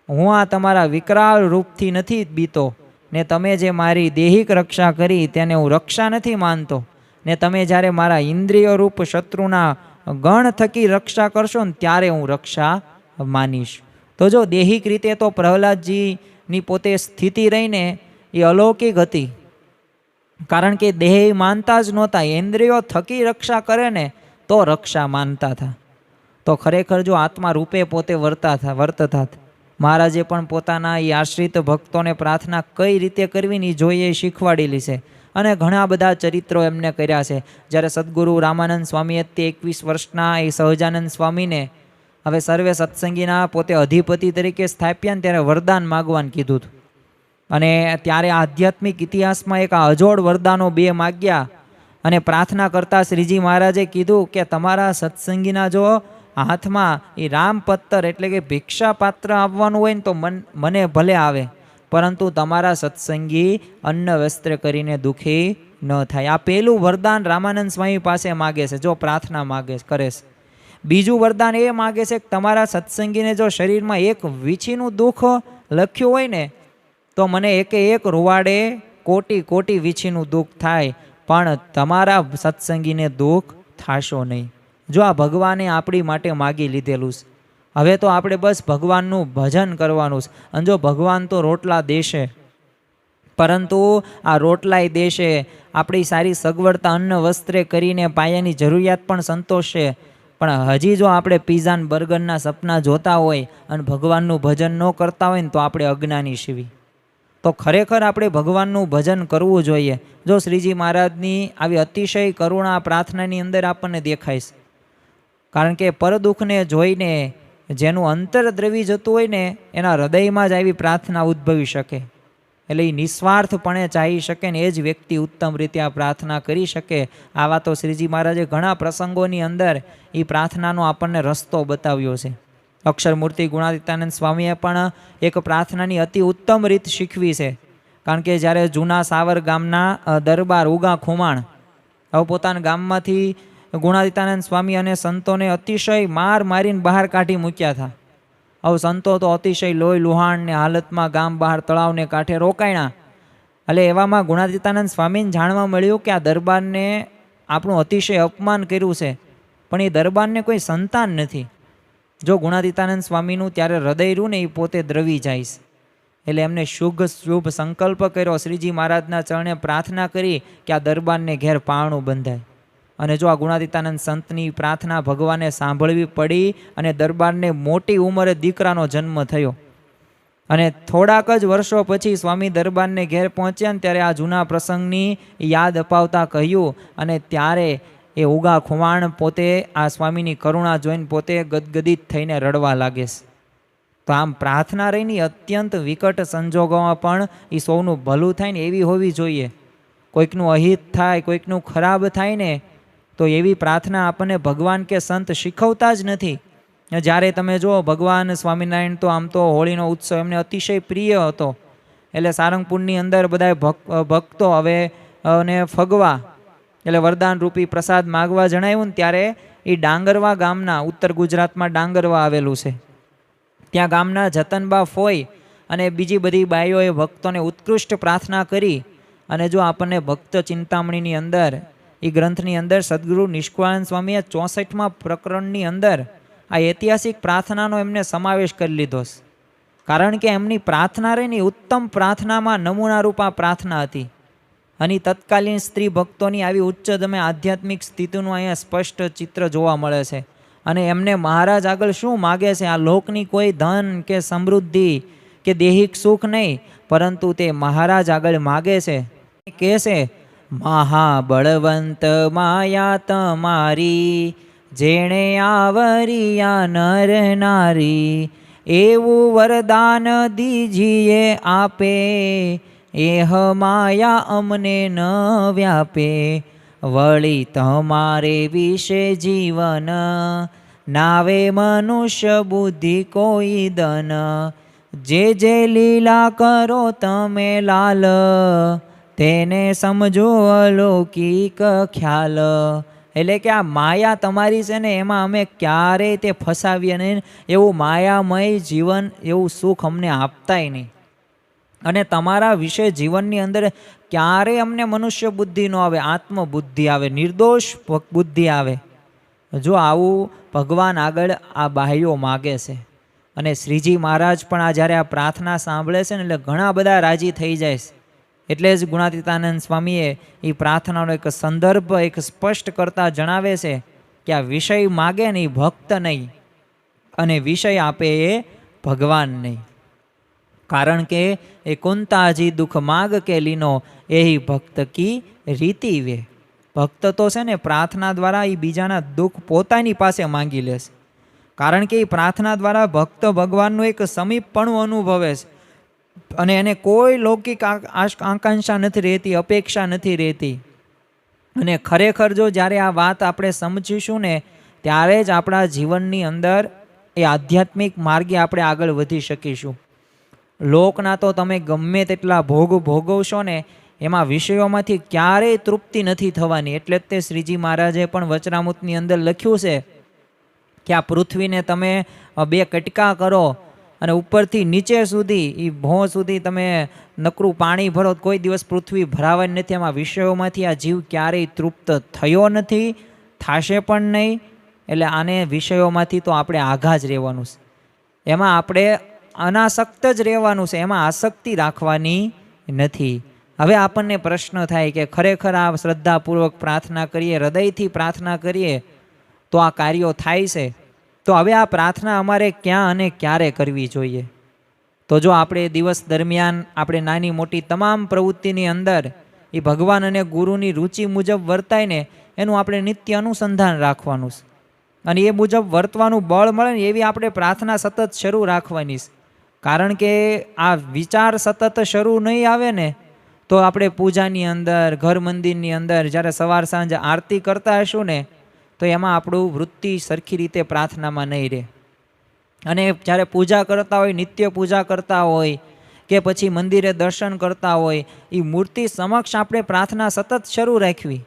હું આ તમારા વિકરાળ રૂપથી નથી બીતો, ને તમે જે મારી દેહિક રક્ષા કરી તેને હું રક્ષા નથી માનતો, ને તમે જ્યારે મારા ઇન્દ્રિય રૂપ શત્રુના ગણ થકી રક્ષા કરશો ને ત્યારે હું રક્ષા માનીશ. તો જો દેહિક રીતે તો પ્રહલાદજીની પોતે સ્થિતિ રહીને એ અલૌકિક હતી, કારણ કે દેહ માનતા જ નહોતા, ઇન્દ્રિયો થકી રક્ષા કરે ને તો રક્ષા માનતા હતા. તો ખરેખર જો આત્મા રૂપે પોતે વર્તતા મહારાજે પણ પોતાના એ આશ્રિત ભક્તોને પ્રાર્થના કઈ રીતે કરવી ને જોઈએ એ શીખવાડેલી છે, અને ઘણા બધા ચરિત્રો એમને કર્યા છે. જ્યારે સદગુરુ રામાનંદ સ્વામીએ તે 21 વર્ષના એ સહજાનંદ સ્વામીને હવે સર્વે સત્સંગીના પોતે અધિપતિ તરીકે સ્થાપ્યા ને ત્યારે વરદાન માગવાનું કીધું હતું, અને ત્યારે આધ્યાત્મિક ઇતિહાસમાં એક આ અજોડ વરદાનો 2 માગ્યા, અને પ્રાર્થના કરતા શ્રીજી મહારાજે કીધું કે તમારા સત્સંગીના જો હાથમાં એ રામપત્તર એટલે કે ભિક્ષા પાત્ર આવવાનું હોય ને તો મને ભલે આવે, પરંતુ તમારા સત્સંગી અન્ન વસ્ત્ર કરીને દુઃખી ન થાય. આ પહેલું વરદાન રામાનંદ સ્વામી પાસે માગે છે જો પ્રાર્થના કરે છે. બીજું વરદાન એ માગે છે કે તમારા સત્સંગીને જો શરીરમાં એક વીછીનું દુઃખ લખ્યું હોય ને તો મને એક રૂવાડે કોટી વીછીનું દુઃખ થાય, પણ તમારા સત્સંગીને દુઃખ થશો નહીં. જો આ ભગવાને આપણી માટે માગી લીધેલું છે. હવે તો આપણે બસ ભગવાનનું ભજન કરવાનું છે. અને જો ભગવાન તો રોટલા દેશે, પરંતુ આ રોટલાય દેશે, આપણી સારી સગવડતા અન્ન વસ્ત્રે કરીને પાયાની જરૂરિયાત પણ સંતોષશે, પણ હજી જો આપણે પીઝા ને બર્ગરના સપના જોતા હોય અને ભગવાનનું ભજન ન કરતા હોય ને તો આપણે અજ્ઞાની છીએ. તો ખરેખર આપણે ભગવાનનું ભજન કરવું જોઈએ. જો શ્રીજી મહારાજની આવી અતિશય કરુણા પ્રાર્થનાની અંદર આપણને દેખાય છે, કારણ કે પરદુઃખને જોઈને જેનું અંતર દ્રવી જતું હોય ને એના હૃદયમાં જ આવી પ્રાર્થના ઉદ્ભવી શકે, એટલે એ નિસ્વાર્થપણે ચાહી શકે ને એ જ વ્યક્તિ ઉત્તમ રીતે આ પ્રાર્થના કરી શકે. આવા તો શ્રીજી મહારાજે ઘણા પ્રસંગોની અંદર એ પ્રાર્થનાનો આપણને રસ્તો બતાવ્યો છે. અક્ષરમૂર્તિ ગુણાતીતાનંદ સ્વામીએ પણ એક પ્રાર્થનાની અતિ ઉત્તમ રીત શીખવી છે, કારણ કે જ્યારે જૂના સાવર ગામના દરબાર ઉગા ખુમાણ હવે પોતાના ગામમાંથી ગુણાતીતાનંદ સ્વામી અને સંતોને અતિશય મારીને બહાર કાઢી મૂક્યા હતા. હવે સંતો તો અતિશય લોહી લુહાણ ને હાલતમાં ગામ બહાર તળાવને કાંઠે રોકાયા. એટલે એવામાં ગુણાતીતાનંદ સ્વામીને જાણવા મળ્યું કે આ દરબારને આપણું અતિશય અપમાન કર્યું છે, પણ એ દરબારને કોઈ સંતાન નથી. જો ગુણાતીતાનંદ સ્વામીનું ત્યારે હૃદય રહ્યું ને એ પોતે દ્રવી જાય, એટલે એમને શુભ સંકલ્પ કર્યો, શ્રીજી મહારાજના ચરણે પ્રાર્થના કરી કે આ દરબારને ઘેર પારણું બંધાય. અને જો આ ગુણાતીતાનંદ સંતની પ્રાર્થના ભગવાને સાંભળવી પડી, અને દરબારને મોટી ઉંમરે દીકરાનો જન્મ થયો. અને થોડાક જ વર્ષો પછી સ્વામી દરબારને ઘેર પહોંચ્યા ને ત્યારે આ જૂના પ્રસંગની યાદ અપાવતા કહ્યું, અને ત્યારે એ ઉગા ખુમાણ પોતે આ સ્વામીની કરુણા જોઈને પોતે ગદગદિત થઈને રડવા લાગે છે. તો આમ પ્રાર્થના રહીને અત્યંત વિકટ સંજોગોમાં પણ એ સૌનું ભલું થાય ને એવી હોવી જોઈએ. કોઈકનું અહિત થાય, કોઈકનું ખરાબ થાય ને તો એવી પ્રાર્થના આપણને ભગવાન કે સંત શીખવતા જ નથી. જ્યારે તમે જુઓ ભગવાન સ્વામિનારાયણ તો આમ તો હોળીનો ઉત્સવ એમને અતિશય પ્રિય હતો, એટલે સારંગપુરની અંદર બધા ભક્તો હવે ને ફગવા એટલે વરદાન રૂપી પ્રસાદ માગવા જણાવ્યું ને ત્યારે એ ડાંગરવા ગામના, ઉત્તર ગુજરાતમાં ડાંગરવા આવેલું છે, ત્યાં ગામના જતનબા ફોઈ અને બીજી બધી બાઈઓએ ભક્તોને ઉત્કૃષ્ટ પ્રાર્થના કરી. અને જો આપણને ભક્ત ચિંતામણીની અંદર એ ગ્રંથની અંદર સદગુરુ નિષ્કુળાનંદ સ્વામીએ 64મા પ્રકરણની અંદર આ ઐતિહાસિક પ્રાર્થનાનો એમને સમાવેશ કરી લીધો છે, કારણ કે એમની પ્રાર્થના રહીને ઉત્તમ પ્રાર્થનામાં નમૂનારૂપ આ પ્રાર્થના હતી. અને તત્કાલીન સ્ત્રી ભક્તોની આવી ઉચ્ચ તમે આધ્યાત્મિક સ્થિતિનું અહીંયા સ્પષ્ટ ચિત્ર જોવા મળે છે. અને એમને મહારાજ આગળ શું માગે છે? આ લોકની કોઈ ધન કે સમૃદ્ધિ કે દેહિક સુખ નહીં, પરંતુ તે મહારાજ આગળ માગે છે. કહે છે, મહાબળવંત માયા તમારી, જેણે આવરિયા નર નારી, એવું વરદાન દીજીએ આપે, એહ માયા અમને ન વ્યાપે, વળી તમારે વિશે જીવન, નાવે મનુષ્ય બુદ્ધિ કોઈ દન, જે લીલા કરો તમે લાલ, તેને સમજો અલૌકિક ખ્યાલ. એટલે કે આ માયા તમારી છે ને, એમાં અમે ક્યારેય તે ફસાવીએ નહીં. એવું માયામય જીવન, એવું સુખ અમને આપતાય નહીં. અને તમારા વિશે જીવનની અંદર ક્યારેય અમને મનુષ્ય બુદ્ધિ ન આવે, આત્મબુદ્ધિ આવે, નિર્દોષ બુદ્ધિ આવે. જો આવું ભગવાન આગળ આ બાહ્યો માગે છે. અને શ્રીજી મહારાજ પણ આ જ્યારે આ પ્રાર્થના સાંભળે છે ને, એટલે ઘણા બધા રાજી થઈ જાય છે. એટલે જ ગુણાતીતાનંદ સ્વામીએ એ પ્રાર્થનાનો એક સંદર્ભ એક સ્પષ્ટ કરતા જણાવે છે કે આ વિષય માગે ને એ ભક્ત નહીં, અને વિષય આપે એ ભગવાન નહીં. કારણ કે એ કુંતાજી દુઃખ માગ કે લીનો એહી ભક્ત કી રીતિ વે. ભક્ત તો છે ને પ્રાર્થના દ્વારા એ બીજાના દુઃખ પોતાની પાસે માંગી લેશે. કારણ કે એ પ્રાર્થના દ્વારા ભક્ત ભગવાનનું એક સમીપપણું અનુભવે છે, અને એને કોઈ લૌકિક આકાંક્ષા નથી રહેતી, અપેક્ષા નથી રહેતી. અને ખરેખર જો જ્યારે આ વાત આપણે સમજીશું ને, ત્યારે જ આપણા જીવનની અંદર એ આધ્યાત્મિક માર્ગે આપણે આગળ વધી શકીશું. લોકના તો તમે ગમે તેટલા ભોગ ભોગવશો ને, એમાં વિષયોમાંથી ક્યારેય તૃપ્તિ નથી થવાની. એટલે જ તે શ્રીજી મહારાજે પણ વચનામૃતની અંદર લખ્યું છે કે આ પૃથ્વીને તમે 2 કટકા કરો અને ઉપરથી નીચે સુધી એ ભોં સુધી તમે નકરું પાણી ભરો, કોઈ દિવસ પૃથ્વી ભરાવાની નથી. એમાં વિષયોમાંથી આ જીવ ક્યારેય તૃપ્ત થયો નથી, થશે પણ નહીં. એટલે આને વિષયોમાંથી તો આપણે આઘા જ રહેવાનું છે, એમાં આપણે અનાસક્ત જ રહેવાનું છે, એમાં આસક્તિ રાખવાની નથી. હવે આપણને પ્રશ્ન થાય કે ખરેખર આ શ્રદ્ધાપૂર્વક પ્રાર્થના કરીએ, હૃદયથી પ્રાર્થના કરીએ તો આ કાર્યો થાય છે. તો હવે આ પ્રાર્થના અમારે ક્યાં અને ક્યારે કરવી જોઈએ? તો જો આપણે દિવસ દરમિયાન આપણે નાની મોટી તમામ પ્રવૃત્તિની અંદર એ ભગવાન અને ગુરુની રુચિ મુજબ વર્તાય ને, એનું આપણે નિત્ય અનુસંધાન રાખવાનું છે. અને એ મુજબ વર્તવાનું બળ મળે ને એવી આપણે પ્રાર્થના સતત શરૂ રાખવાની છે. કારણ કે આ વિચાર સતત શરૂ નહીં આવે ને, તો આપણે પૂજાની અંદર, ઘર મંદિરની અંદર જ્યારે સવાર સાંજ આરતી કરતા હશું ને, તો એમાં આપણું વૃત્તિ સરખી રીતે પ્રાર્થનામાં નહીં રહે. અને જ્યારે પૂજા કરતા હોય, નિત્ય પૂજા કરતા હોય કે પછી મંદિરે દર્શન કરતા હોય, એ મૂર્તિ સમક્ષ આપણે પ્રાર્થના સતત શરૂ રાખવી.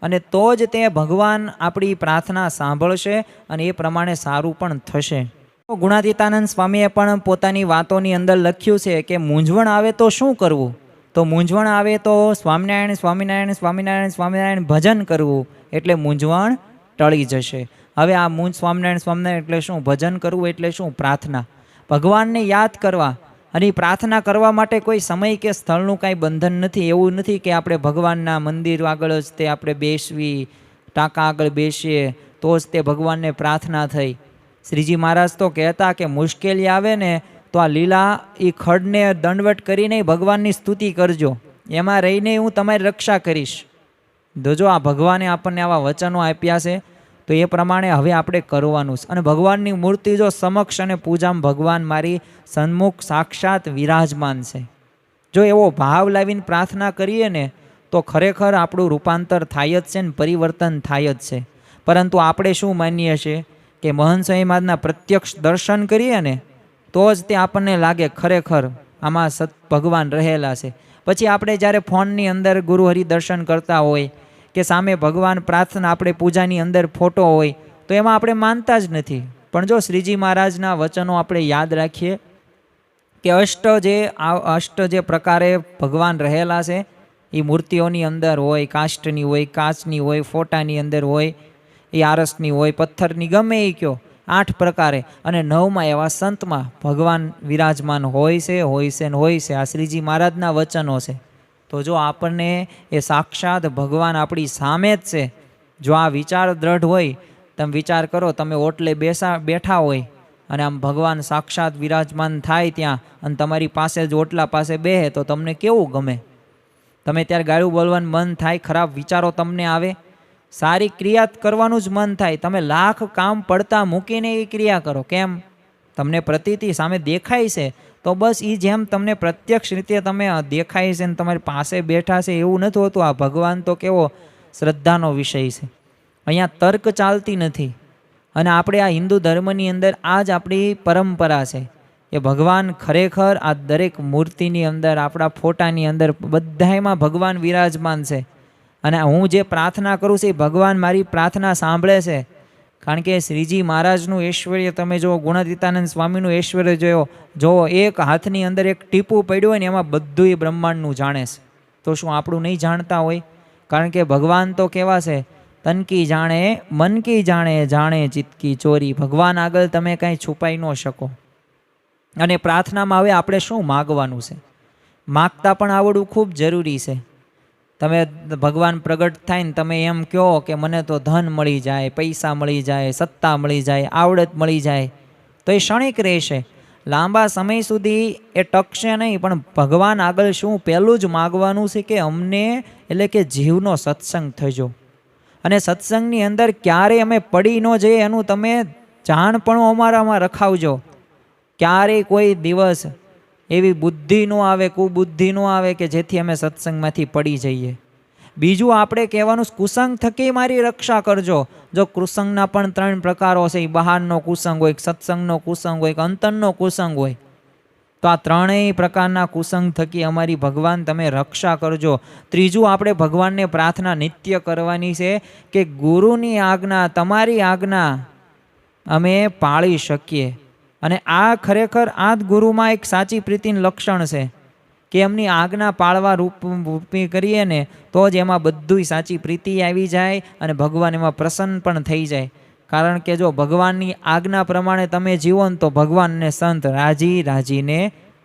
અને તો જ તે ભગવાન આપણી પ્રાર્થના સાંભળશે અને એ પ્રમાણે સારું પણ થશે. ગુણાતીતાનંદ સ્વામીએ પણ પોતાની વાતોની અંદર લખ્યું છે કે મૂંઝવણ આવે તો શું કરવું? તો મૂંઝવણ આવે તો સ્વામિનારાયણ સ્વામિનારાયણ સ્વામિનારાયણ સ્વામિનારાયણ ભજન કરવું, એટલે મૂંઝવણ ટળી જશે. હવે આ સ્વામિનારાયણ સ્વામિનારાયણ એટલે શું? ભજન કરવું એટલે શું? પ્રાર્થના, ભગવાનને યાદ કરવા. અને પ્રાર્થના કરવા માટે કોઈ સમય કે સ્થળનું કાંઈ બંધન નથી. એવું નથી કે આપણે ભગવાનના મંદિર આગળ જ તે આપણે બેસવી, ટાંકા આગળ બેસીએ તો જ તે ભગવાનને પ્રાર્થના થઈ. શ્રીજી મહારાજ તો કહેતા કે મુશ્કેલી આવે ને તો આ લીલા એ ખડને દંડવટ કરીને ભગવાનની સ્તુતિ કરજો, એમાં રહીને હું તમારી રક્ષા કરીશ. જોજો આ ભગવાને આપણને આવા વચનો આપ્યા છે, તો એ પ્રમાણે હવે આપણે કરવાનું છે. અને ભગવાનની મૂર્તિ જો સમક્ષ અને પૂજામાં ભગવાન મારી સન્મુખ સાક્ષાત વિરાજમાન છે, જો એવો ભાવ લાવીને પ્રાર્થના કરીએ ને, તો ખરેખર આપણું રૂપાંતર થાય જ છે ને પરિવર્તન થાય જ છે. પરંતુ આપણે શું માનીએ છીએ કે મહંત સ્વામી મહારાજના પ્રત્યક્ષ દર્શન કરીએ ને તો જ તે આપણને લાગે ખરેખર આમાં ભગવાન રહેલા છે. પછી આપણે જ્યારે ફોનની અંદર ગુરુ હરિ દર્શન કરતા હોય કે સામે ભગવાન પ્રાર્થના આપણે પૂજાની અંદર ફોટો હોય તો એમાં આપણે માનતા જ નથી. પણ જો શ્રીજી મહારાજના વચનો આપણે યાદ રાખીએ કે અષ્ટ જે પ્રકારે ભગવાન રહેલા છે એ મૂર્તિઓની અંદર હોય, કાષ્ટની હોય, કાચની હોય, ફોટાની અંદર હોય, એ આરસની હોય, પથ્થરની, ગમે એ કયો, 8 પ્રકારે. અને 9માં એવા સંતમાં ભગવાન વિરાજમાન હોય છે, હોય છે ને હોય છે. આ શ્રીજી મહારાજના વચનો છે. તો જો આપણને એ સાક્ષાત ભગવાન આપણી સામે જ છે, જો આ વિચાર દ્રઢ હોય, તમે વિચાર કરો, તમે ઓટલે બેઠા હોય અને આમ ભગવાન સાક્ષાત વિરાજમાન થાય ત્યાં, અને તમારી પાસે જ ઓટલા પાસે બેહે તો તમને કેવું ગમે? તમે ત્યારે ગાળું બોલવાનું મન થાય, ખરાબ વિચારો તમને આવે, સારી ક્રિયા કરવાનું જ મન થાય. તમે લાખ કામ પડતા મૂકીને એ ક્રિયા કરો. કેમ? તમને પ્રતીતિ સામે દેખાય છે, તો બસ એ જેમ તમને પ્રત્યક્ષ રીતે તમે દેખાય છે ને તમારી પાસે બેઠા છે એવું નથી હોતું. આ ભગવાન તો કેવો શ્રદ્ધાનો વિષય છે, અહીંયા તર્ક ચાલતી નથી. અને આપણે આ હિન્દુ ધર્મની અંદર આ જ આપણી પરંપરા છે એ ભગવાન ખરેખર આ દરેક મૂર્તિની અંદર, આપણા ફોટાની અંદર, બધામાં ભગવાન વિરાજમાન છે. અને હું જે પ્રાર્થના કરું છું એ ભગવાન મારી પ્રાર્થના સાંભળે છે. કારણ કે શ્રીજી મહારાજનું ઐશ્વર્ય તમે જુઓ, ગુણાતીતાનંદ સ્વામીનું ઐશ્વર્ય જુઓ, એક હાથની અંદર એક ટીપું પડ્યું હોય ને એમાં બધું એ બ્રહ્માંડનું જાણે છે. તો શું આપણું નહીં જાણતા હોય? કારણ કે ભગવાન તો કેવા છે, તન કી જાણે મન કી જાણે, જાણે ચિત્ત કી ચોરી. ભગવાન આગળ તમે કાંઈ છુપાઈ ન શકો. અને પ્રાર્થનામાં હવે આપણે શું માગવાનું છે, માગતા પણ આવડવું ખૂબ જરૂરી છે. તમે ભગવાન પ્રગટ થાય ને તમે એમ કહો કે મને તો ધન મળી જાય, પૈસા મળી જાય, સત્તા મળી જાય, આવડત મળી જાય, તો એ ક્ષણિક રહેશે, લાંબા સમય સુધી એ ટકશે નહીં. પણ ભગવાન આગળ શું પહેલું જ માગવાનું છે કે અમને એટલે કે જીવનો સત્સંગ થજો. અને સત્સંગની અંદર ક્યારેય અમે પડી ન જઈએ એનું તમે જાણ પણ અમારામાં રખાવજો. ક્યારેય કોઈ દિવસ એવી બુદ્ધિ ન આવે, કુબુદ્ધિ ન આવે કે જેથી અમે સત્સંગમાંથી પડી જઈએ. બીજું આપણે કહેવાનું, કુસંગ થકી મારી રક્ષા કરજો. જો કુસંગના પણ 3 પ્રકારો છે, એ બહારનો કુસંગ હોય, સત્સંગનો કુસંગ હોય, અંતરનો કુસંગ હોય. તો આ 3 પ્રકારના કુસંગ થકી અમારી ભગવાન તમે રક્ષા કરજો. ત્રીજું આપણે ભગવાનને પ્રાર્થના નિત્ય કરવાની છે કે ગુરુની આજ્ઞા, તમારી આજ્ઞા અમે પાળી શકીએ. અને આ ખરેખર આ જ ગુરુમાં એક સાચી પ્રીતિનું લક્ષણ છે કે એમની આજ્ઞા પાળવા રૂપી કરીએ ને તો જ એમાં બધું સાચી પ્રીતિ આવી જાય અને ભગવાન એમાં પ્રસન્ન પણ થઈ જાય. કારણ કે જો ભગવાનની આજ્ઞા પ્રમાણે તમે જીવો ને તો ભગવાનને સંત રાજી રાજીને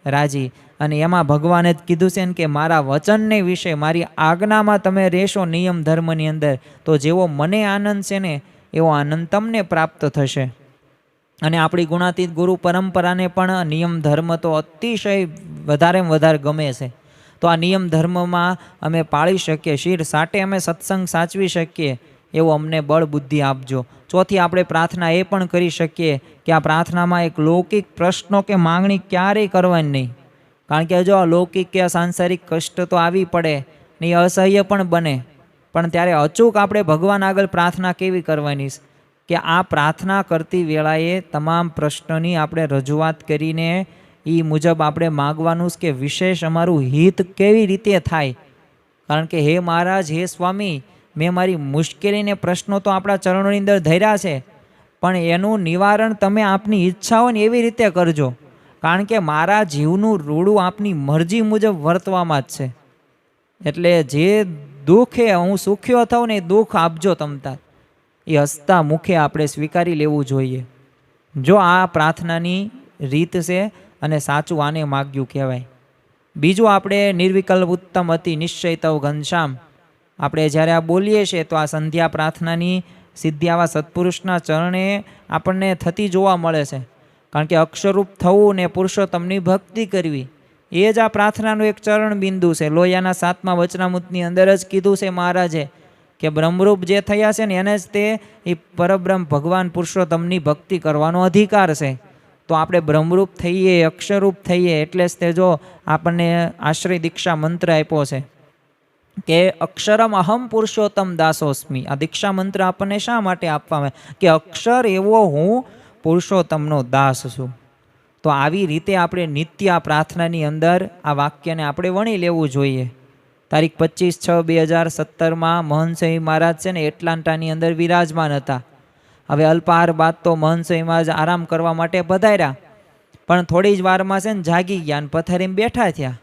રાજી. અને એમાં ભગવાને જ કીધું છે ને કે મારા વચનને વિશે, મારી આજ્ઞામાં તમે રહેશો નિયમ ધર્મની અંદર, તો જેવો મને આનંદ છે ને એવો આનંદ તમને પ્રાપ્ત થશે. અને આપણી ગુણાતીત ગુરુ પરંપરાને પણ નિયમ ધર્મ તો અતિશય વધારે ગમે છે. તો આ નિયમ ધર્મમાં અમે પાળી શકીએ, શિર સાટે અમે સત્સંગ સાચવી શકીએ એવું અમને બળ બુદ્ધિ આપજો. ચોથી આપણે પ્રાર્થના એ પણ કરી શકીએ કે આ પ્રાર્થનામાં એક લૌકિક પ્રશ્નો કે માંગણી ક્યારેય કરવાની નહીં. કારણ કે જો લૌકિક કે સાંસારિક કષ્ટ તો આવી પડે ને એ અસહ્ય પણ બને, પણ ત્યારે અચૂક આપણે ભગવાન આગળ પ્રાર્થના કેવી કરવાની કે આ પ્રાર્થના કરતી વેળાએ તમામ પ્રશ્નોની આપણે રજૂઆત કરીને એ મુજબ આપણે માગવાનું કે વિશેષ અમારું હિત કેવી રીતે થાય. કારણ કે હે મહારાજ, હે સ્વામી, મેં મારી મુશ્કેલીને પ્રશ્નો તો આપણા ચરણોની અંદર ધર્યા છે, પણ એનું નિવારણ તમે આપની ઈચ્છા હોય ને એવી રીતે કરજો. કારણ કે મારા જીવનું રૂડું આપની મરજી મુજબ વર્તવામાં જ છે. એટલે જે દુઃખે હું સુખ્યો થાઉં ને એ દુઃખ આપજો તમતા, એ હસતા મુખે આપણે સ્વીકારી લેવું જોઈએ. જો આ પ્રાર્થનાની રીત છે અને સાચું આને માગ્યું કહેવાય. બીજું આપણે નિર્વિકલ્પ ઉત્તમ અતિ નિશ્ચય તવ ઘનશ્યામ, આપણે જ્યારે આ બોલીએ છીએ તો આ સંધ્યા પ્રાર્થનાની સિદ્ધિ આવા સત્પુરુષના ચરણે આપણને થતી જોવા મળે છે. કારણ કે અક્ષરરૂપ થવું ને પુરુષોત્તમની ભક્તિ કરવી એ જ આ પ્રાર્થનાનું એક ચરણ બિંદુ છે. લોહિયાના 7મા વચનામૃતની અંદર જ કીધું છે મહારાજે કે બ્રહ્મરૂપ જે થયા છે ને એને જ તે એ પરબ્રહ્મ ભગવાન પુરુષોત્તમની ભક્તિ કરવાનો અધિકાર છે. તો આપણે બ્રહ્મરૂપ થઈએ, અક્ષરરૂપ થઈએ, એટલે જ તે જો આપણને આશ્રય દીક્ષા મંત્ર આપ્યો છે કે અક્ષરમ અહમ પુરુષોત્તમ દાસોસ્મી. આ દીક્ષા મંત્ર આપણને શા માટે આપવામાં કે અક્ષર એવો હું પુરુષોત્તમનો દાસ છું. તો આવી રીતે આપણે નિત્ય આ પ્રાર્થનાની અંદર આ વાક્યને આપણે વણી લેવું જોઈએ. તારીખ 25/6/2017 મહંત સ્વામી મહારાજ છે ને એટલાન્ટાની અંદર વિરાજમાન હતા. હવે અલ્પાહાર બાદ તો મહંત સ્વામી મહારાજ આરામ કરવા માટે પધાર્યા, પણ થોડી જ વારમાં છે ને જાગી ગયા અને પથારીમાં બેઠા થયા.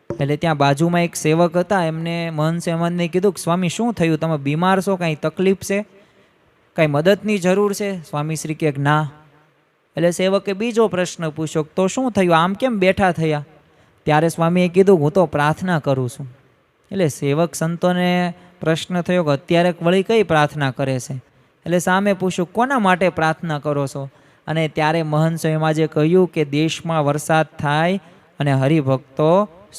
એટલે ત્યાં બાજુમાં એક સેવક હતા, એમને મહંત સ્વામી મહારાજને કીધું કે સ્વામી શું થયું, તમે બીમાર છો, કાંઈ તકલીફ છે, કાંઈ મદદની જરૂર છે? સ્વામી શ્રી કે ના. એટલે સેવકે બીજો પ્રશ્ન પૂછ્યો, તો શું થયું, આમ કેમ બેઠા થયા? ત્યારે સ્વામીએ કીધું હું તો પ્રાર્થના કરું છું. એટલે સેવક સંતોને પ્રશ્ન થયો કે અત્યારે વળી કઈ પ્રાર્થના કરે છે? એટલે સામે પૂછ્યું કોના માટે પ્રાર્થના કરો છો? અને ત્યારે મહંત સ્વામીમાં જે કહ્યું કે દેશમાં વરસાદ થાય અને હરિભક્તો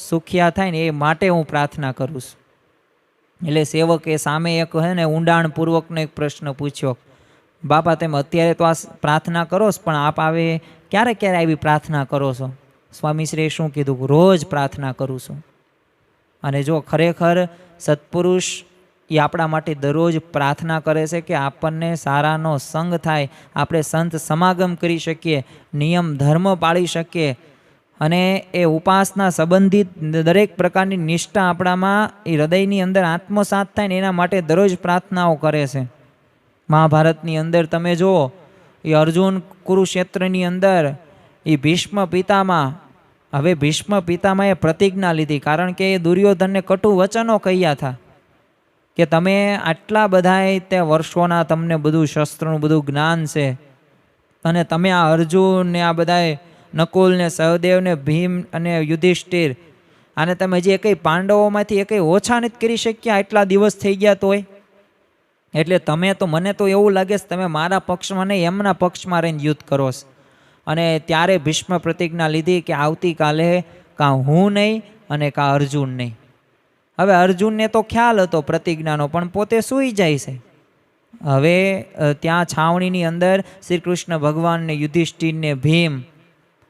સુખિયા થાય ને એ માટે હું પ્રાર્થના કરું છું. એટલે સેવકે સામે એક હે ને ઊંડાણપૂર્વકનો એક પ્રશ્ન પૂછ્યો, બાપા તમે અત્યારે તો આ પ્રાર્થના કરો છો, પણ આપ આવે ક્યારે ક્યારે આવી પ્રાર્થના કરો છો? સ્વામીશ્રીએ શું કીધું, રોજ પ્રાર્થના કરું છું. અને જો ખરેખર સત્પુરુષ એ આપણા માટે દરરોજ પ્રાર્થના કરે છે કે આપણને સારાનો સંગ થાય, આપણે સંત સમાગમ કરી શકીએ, નિયમ ધર્મ પાળી શકીએ અને એ ઉપાસના સંબંધિત દરેક પ્રકારની નિષ્ઠા આપણામાં એ હૃદયની અંદર આત્મસાત થાય ને એના માટે દરરોજ પ્રાર્થનાઓ કરે છે. મહાભારતની અંદર તમે જુઓ, એ અર્જુન કુરુક્ષેત્રની અંદર એ ભીષ્મ પિતામાં, હવે ભીષ્મ પિતામાં એ પ્રતિજ્ઞા લીધી, કારણ કે એ દુર્યોધનને કટુ વચનો કહ્યા હતા કે તમે આટલા બધા તે વર્ષોના તમને બધું શસ્ત્રનું બધું જ્ઞાન છે અને તમે આ અર્જુન ને આ બધા નકુલ ને સહદેવ ને ભીમ અને યુધિષ્ઠિર આને તમે જે કંઈ પાંડવોમાંથી કંઈ ઓછા નથી કરી શક્યા, આટલા દિવસ થઈ ગયા તોય. એટલે તમે તો, મને તો એવું લાગે છે તમે મારા પક્ષમાં નહીં એમના પક્ષમાં રહીને યુદ્ધ કરો છો. અને ત્યારે ભીષ્મ પ્રતિજ્ઞા લીધી કે આવતીકાલે કાં હું નહીં અને કાં અર્જુન નહીં. હવે અર્જુનને તો ખ્યાલ હતો પ્રતિજ્ઞાનો, પણ પોતે સૂઈ જાય છે. હવે ત્યાં છાવણીની અંદર શ્રી કૃષ્ણ ભગવાન ને યુધિષ્ઠિર ને ભીમ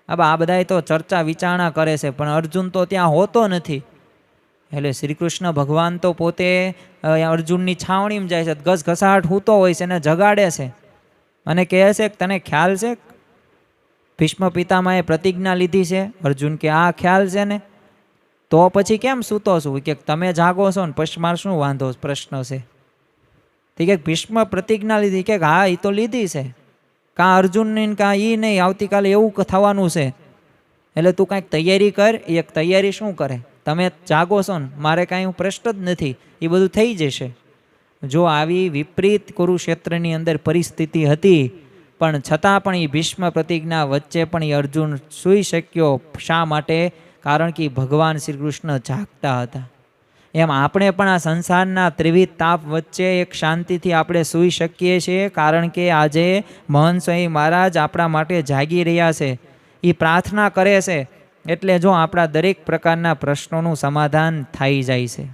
આ બધાએ તો ચર્ચા વિચારણા કરે છે, પણ અર્જુન તો ત્યાં હોતો નથી. એટલે શ્રી કૃષ્ણ ભગવાન તો પોતે અર્જુનની છાવણીમાં જાય છે, ઘસઘસાટ હૂતો હોય છે, એને જગાડે છે અને કહે છે કે તને ખ્યાલ છે ભીષ્મ પિતામહે પ્રતિજ્ઞા લીધી છે? અર્જુન કે આ ખ્યાલ છે ને, તો પછી કેમ સૂતો છું? કે તમે જાગો છો ને પછી મારે શું વાંધો પ્રશ્ન છે? તે કે ભીષ્મ પ્રતિજ્ઞા લીધી, કે હા એ તો લીધી છે, કાં અર્જુનની કાં એ નહીં, આવતીકાલે એવું થવાનું છે, એટલે તું કાંઈક તૈયારી કર. એક તૈયારી શું કરે? તમે જાગો છો ને, મારે કાંઈ પ્રશ્ન જ નથી, એ બધું થઈ જશે. જો આવી વિપરીત કુરુક્ષેત્રની અંદર પરિસ્થિતિ હતી, પણ છતાં પણ એ ભીષ્મ પ્રતિજ્ઞા વચ્ચે પણ એ અર્જુન સૂઈ શક્યો. શા માટે? કારણ કે ભગવાન શ્રી કૃષ્ણ જાગતા હતા. એમ આપણે પણ આ સંસારના ત્રિવિધ તાપ વચ્ચે એક શાંતિથી આપણે સૂઈ શકીએ છીએ, કારણ કે આજે મહંત સ્વામી મહારાજ આપણા માટે જાગી રહ્યા છે, એ પ્રાર્થના કરે છે. એટલે જો આપણા દરેક પ્રકારના પ્રશ્નોનું સમાધાન થઈ જાય છે.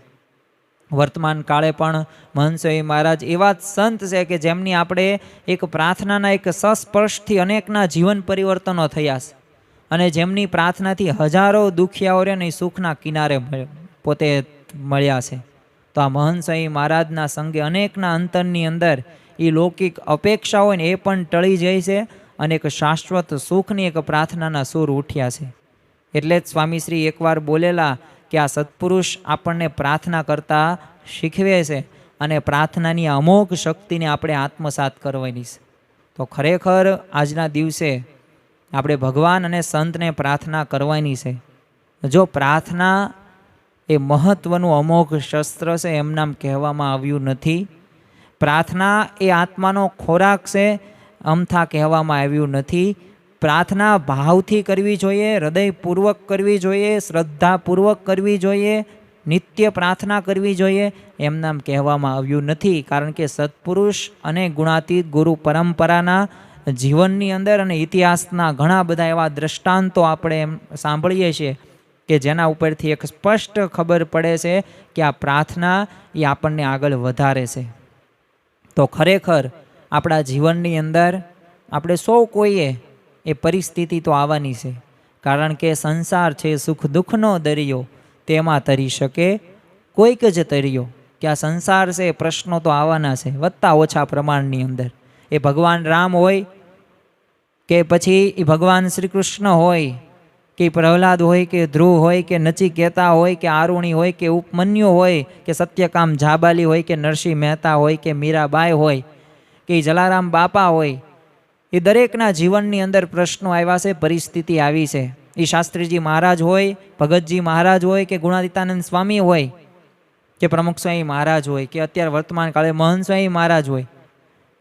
વર્તમાન કાળે પણ મહંત સ્વામી મહારાજ એવા જ સંત છે કે જેમની આપણે એક પ્રાર્થનાના એક સંસ્પર્શથી અનેકના જીવન પરિવર્તનો થયા છે, અને જેમની પ્રાર્થનાથી હજારો દુખિયાઓને સુખના કિનારે પોતે મળ્યા છે. તો આ મહંત સ્વામી મહારાજના સંગે અનેકના અંતરની અંદર એ લૌકિક અપેક્ષા હોય ને એ પણ ટળી જાય છે, અને એક શાશ્વત સુખની એક પ્રાર્થનાના સૂર ઉઠ્યા છે. એટલે જ સ્વામીશ્રી એકવાર બોલેલા કે આ સત્પુરુષ આપણને પ્રાર્થના કરતા શીખવે છે, અને પ્રાર્થનાની અમોઘ શક્તિને આપણે આત્મસાત કરવાની છે. તો ખરેખર આજના દિવસે આપણે ભગવાન અને સંતને પ્રાર્થના કરવાની છે. જો પ્રાર્થના એ મહત્વનું અમોઘ શસ્ત્ર છે એમ નામ કહેવામાં આવ્યું નથી. પ્રાર્થના એ આત્માનો ખોરાક છે અમથા કહેવામાં આવ્યું નથી. પ્રાર્થના ભાવથી કરવી જોઈએ, હૃદયપૂર્વક કરવી જોઈએ, શ્રદ્ધાપૂર્વક કરવી જોઈએ, નિત્ય પ્રાર્થના કરવી જોઈએ એમ નામ કહેવામાં આવ્યું નથી. કારણ કે સત્પુરુષ અને ગુણાતીત ગુરુ પરંપરાના જીવનની અંદર અને ઇતિહાસના ઘણા બધા એવા દ્રષ્ટાંતો આપણે એમ સાંભળીએ છીએ કે જેના ઉપરથી એક સ્પષ્ટ ખબર પડે છે કે આ પ્રાર્થના એ આપણને આગળ વધારે છે. તો ખરેખર આપણા જીવનની અંદર આપણે સૌ કોઈએ એ પરિસ્થિતિ તો આવવાની છે, કારણ કે સંસાર છે સુખ દુઃખનો દરિયો, તેમાં તરી શકે કોઈક જ તરિયો. કે આ સંસાર છે પ્રશ્નો તો આવવાના છે વધતા ઓછા પ્રમાણની અંદર. એ ભગવાન રામ હોય કે પછી એ ભગવાન શ્રી કૃષ્ણ હોય કે પ્રહલાદ હોય કે ધ્રુવ હોય કે નચિકેતા હોય કે આરુણી હોય કે ઉપમન્યુ હોય કે સત્યકામ જાબાલી હોય કે નરસિંહ મહેતા હોય કે મીરાબાઈ હોય કે જલારામ બાપા હોય, એ દરેકના જીવનની અંદર પ્રશ્નો આવ્યા છે, પરિસ્થિતિ આવી છે. એ શાસ્ત્રીજી મહારાજ હોય, ભગતજી મહારાજ હોય કે ગુણાતીતાનંદ સ્વામી હોય કે પ્રમુખ સ્વામી મહારાજ હોય કે અત્યારે વર્તમાન કાળે મહંત સ્વામી મહારાજ હોય,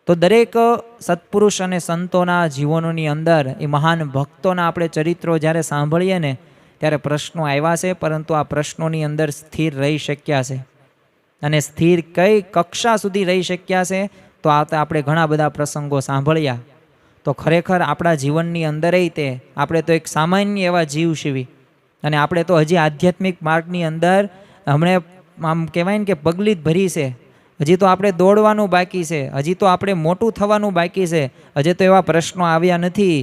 તો દરેક સત્પુરુષ અને સંતોના જીવનોની અંદર એ મહાન ભક્તોના આપણે ચરિત્રો જ્યારે સાંભળીએ ને ત્યારે પ્રશ્નો આવ્યા છે, પરંતુ આ પ્રશ્નોની અંદર સ્થિર રહી શક્યા છે. અને સ્થિર કઈ કક્ષા સુધી રહી શક્યા છે, તો આપણે ઘણા બધા પ્રસંગો સાંભળ્યા. તો ખરેખર આપણા જીવનની અંદર તે આપણે તો એક સામાન્ય એવા જીવ છીએ, અને આપણે તો હજી આધ્યાત્મિક માર્ગની અંદર હમણે આમ કહેવાય ને કે પગલી જ ભરી છે. હજી તો આપણે દોડવાનું બાકી છે, હજી તો આપણે મોટું થવાનું બાકી છે. હજી તો એવા પ્રશ્નો આવ્યા નથી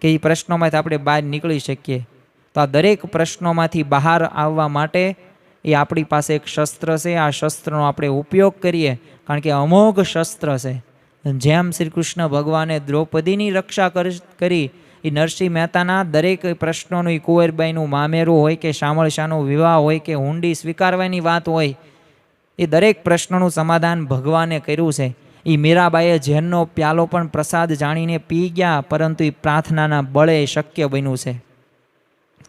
કે એ પ્રશ્નોમાંથી આપણે બહાર નીકળી શકીએ. તો આ દરેક પ્રશ્નોમાંથી બહાર આવવા માટે એ આપણી પાસે એક શસ્ત્ર છે. આ શસ્ત્રનો આપણે ઉપયોગ કરીએ, કારણ કે અમોઘ શસ્ત્ર છે. જેમ શ્રી કૃષ્ણ ભગવાને દ્રૌપદીની રક્ષા કરી એ નરસિંહ મહેતાના દરેક પ્રશ્નોનું, એ કુંવરબાઈનું મામેરું હોય કે શામળશાનો વિવાહ હોય કે હુંડી સ્વીકારવાની વાત હોય, એ દરેક પ્રશ્નનું સમાધાન ભગવાને કર્યું છે. એ મીરાબાઈએ ઝેરનો પ્યાલો પણ પ્રસાદ જાણીને પી ગયા, પરંતુ એ પ્રાર્થનાના બળે શક્ય બન્યું છે.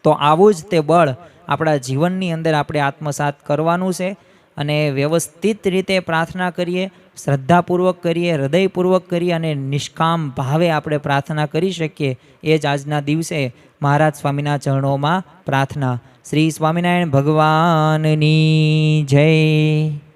તો આવું જ તે બળ આપણા જીવનની અંદર આપણે આત્મસાત કરવાનું છે. અને વ્યવસ્થિત રીતે પ્રાર્થના કરીએ, શ્રદ્ધાપૂર્વક કરીએ, હૃદયપૂર્વક કરીએ અને નિષ્કામ ભાવે આપણે પ્રાર્થના કરી શકીએ. એ જ આજના દિવસે મહારાજ સ્વામીના ચરણોમાં પ્રાર્થના. શ્રી સ્વામિનારાયણ ભગવાનની જય.